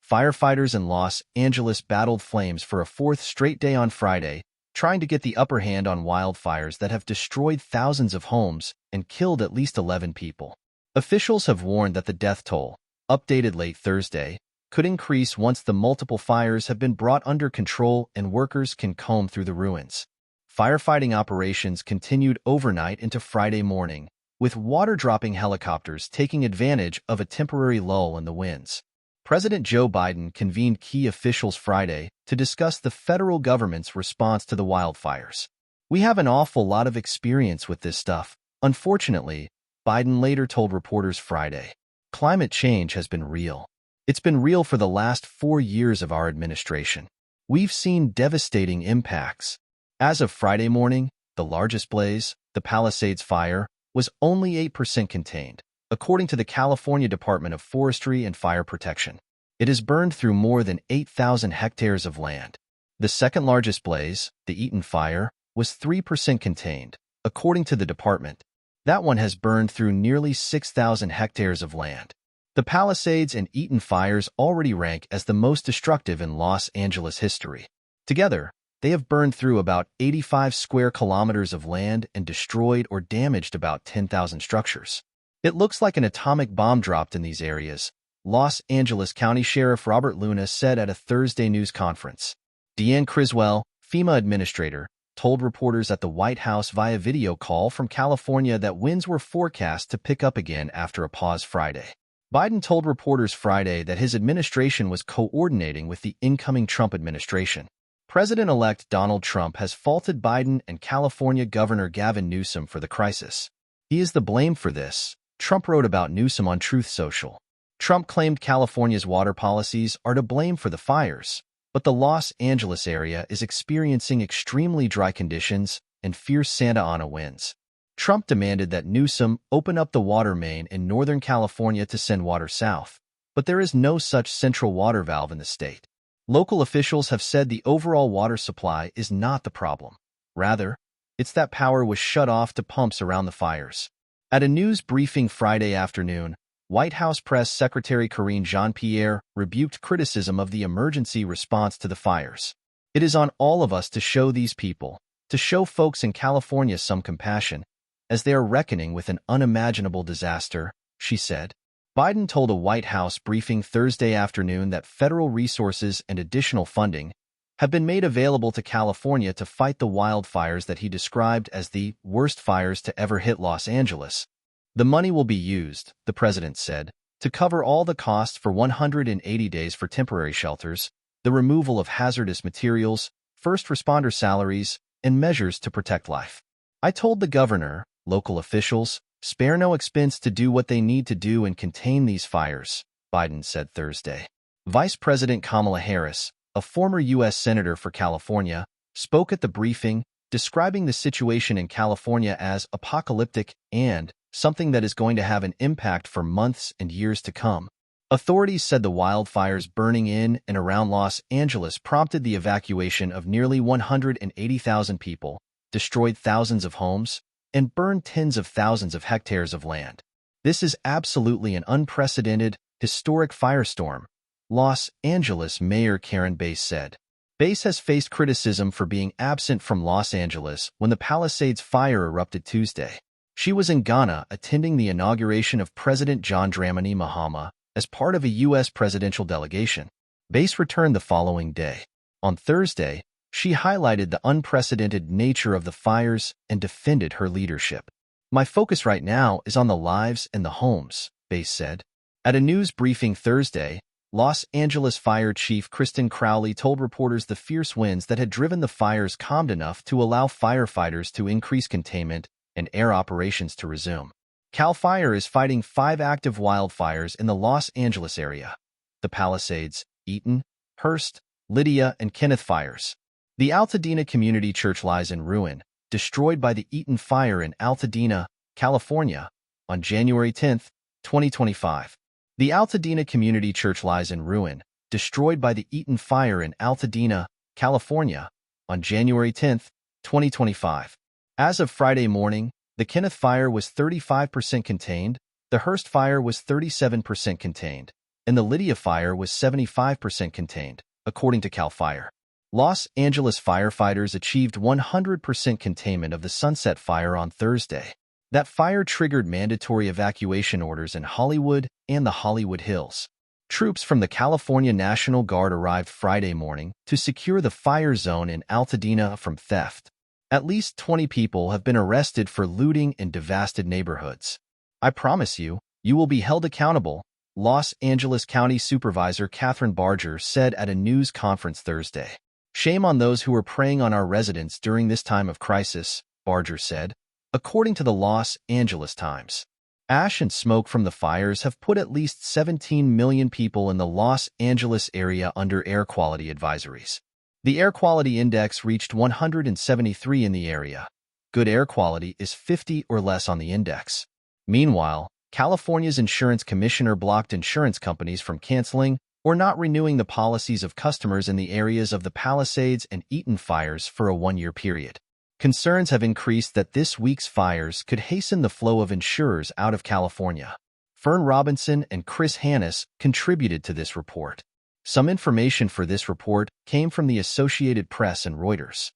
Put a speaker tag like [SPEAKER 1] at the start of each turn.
[SPEAKER 1] Firefighters in Los Angeles battled flames for a fourth straight day on Friday, trying to get the upper hand on wildfires that have destroyed thousands of homes and killed at least 11 people. Officials have warned that the death toll, updated late Thursday, could increase once the multiple fires have been brought under control and workers can comb through the ruins. Firefighting operations continued overnight into Friday morning, with water-dropping helicopters taking advantage of a temporary lull in the winds. President Joe Biden convened key officials Friday to discuss the federal government's response to the wildfires. "We have an awful lot of experience with this stuff, unfortunately," Biden later told reporters Friday. "Climate change has been real. It's been real for the last 4 years of our administration. We've seen devastating impacts." As of Friday morning, the largest blaze, the Palisades Fire, was only 8% contained, according to the California Department of Forestry and Fire Protection. It has burned through more than 8,000 hectares of land. The second largest blaze, the Eaton Fire, was 3% contained, according to the department. That one has burned through nearly 6,000 hectares of land. The Palisades and Eaton fires already rank as the most destructive in Los Angeles history. Together, they have burned through about 85 square kilometers of land and destroyed or damaged about 10,000 structures. "It looks like an atomic bomb dropped in these areas," Los Angeles County Sheriff Robert Luna said at a Thursday news conference. Deanne Criswell, FEMA administrator, told reporters at the White House via video call from California that winds were forecast to pick up again after a pause Friday. Biden told reporters Friday that his administration was coordinating with the incoming Trump administration. President-elect Donald Trump has faulted Biden and California Governor Gavin Newsom for the crisis. "He is the blame for this," Trump wrote about Newsom on Truth Social. Trump claimed California's water policies are to blame for the fires, but the Los Angeles area is experiencing extremely dry conditions and fierce Santa Ana winds. Trump demanded that Newsom open up the water main in Northern California to send water south, but there is no such central water valve in the state. Local officials have said the overall water supply is not the problem. Rather, it's that power was shut off to pumps around the fires. At a news briefing Friday afternoon, White House Press Secretary Karine Jean-Pierre rebuked criticism of the emergency response to the fires. "It is on all of us to show these people, to show folks in California some compassion, as they are reckoning with an unimaginable disaster," she said. Biden told a White House briefing Thursday afternoon that federal resources and additional funding have been made available to California to fight the wildfires that he described as the worst fires to ever hit Los Angeles. "The money will be used," the president said, "to cover all the costs for 180 days for temporary shelters, the removal of hazardous materials, first responder salaries, and measures to protect life. I told the governor, local officials, spare no expense to do what they need to do and contain these fires," Biden said Thursday. Vice President Kamala Harris, a former U.S. Senator for California, spoke at the briefing, describing the situation in California as apocalyptic and something that is going to have an impact for months and years to come. Authorities said the wildfires burning in and around Los Angeles prompted the evacuation of nearly 180,000 people, destroyed thousands of homes, and burned tens of thousands of hectares of land. "This is absolutely an unprecedented, historic firestorm," Los Angeles Mayor Karen Bass said. Bass has faced criticism for being absent from Los Angeles when the Palisades Fire erupted Tuesday. She was in Ghana attending the inauguration of President John Dramani Mahama as part of a U.S. presidential delegation. Bass returned the following day. On Thursday, she highlighted the unprecedented nature of the fires and defended her leadership. "My focus right now is on the lives and the homes," Bass said. At a news briefing Thursday, Los Angeles Fire Chief Kristen Crowley told reporters the fierce winds that had driven the fires calmed enough to allow firefighters to increase containment and air operations to resume. CAL FIRE is fighting 5 active wildfires in the Los Angeles area: the Palisades, Eaton, Hearst, Lydia, and Kenneth fires. The Altadena Community Church lies in ruin, destroyed by the Eaton Fire in Altadena, California, on January 10, 2025. The Altadena Community Church lies in ruin, destroyed by the Eaton Fire in Altadena, California, on January 10, 2025. As of Friday morning, the Kenneth Fire was 35% contained, the Hearst Fire was 37% contained, and the Lydia fire was 75% contained, according to CAL FIRE. Los Angeles firefighters achieved 100% containment of the Sunset Fire on Thursday. That fire triggered mandatory evacuation orders in Hollywood and the Hollywood Hills. Troops from the California National Guard arrived Friday morning to secure the fire zone in Altadena from theft. At least 20 people have been arrested for looting in devastated neighborhoods. I promise you, you will be held accountable, Los Angeles County Supervisor Catherine Barger said at a news conference Thursday. Shame on those who are preying on our residents during this time of crisis, Barger said, according to the Los Angeles Times. Ash and smoke from the fires have put at least 17 million people in the Los Angeles area under air quality advisories. The air quality index reached 173 in the area. Good air quality is 50 or less on the index. Meanwhile, California's insurance commissioner blocked insurance companies from canceling or not renewing the policies of customers in the areas of the Palisades and Eaton fires for a one-year period. Concerns have increased that this week's fires could hasten the flow of insurers out of California. Fern Robinson and Chris Hannes contributed to this report. Some information for this report came from the Associated Press and Reuters.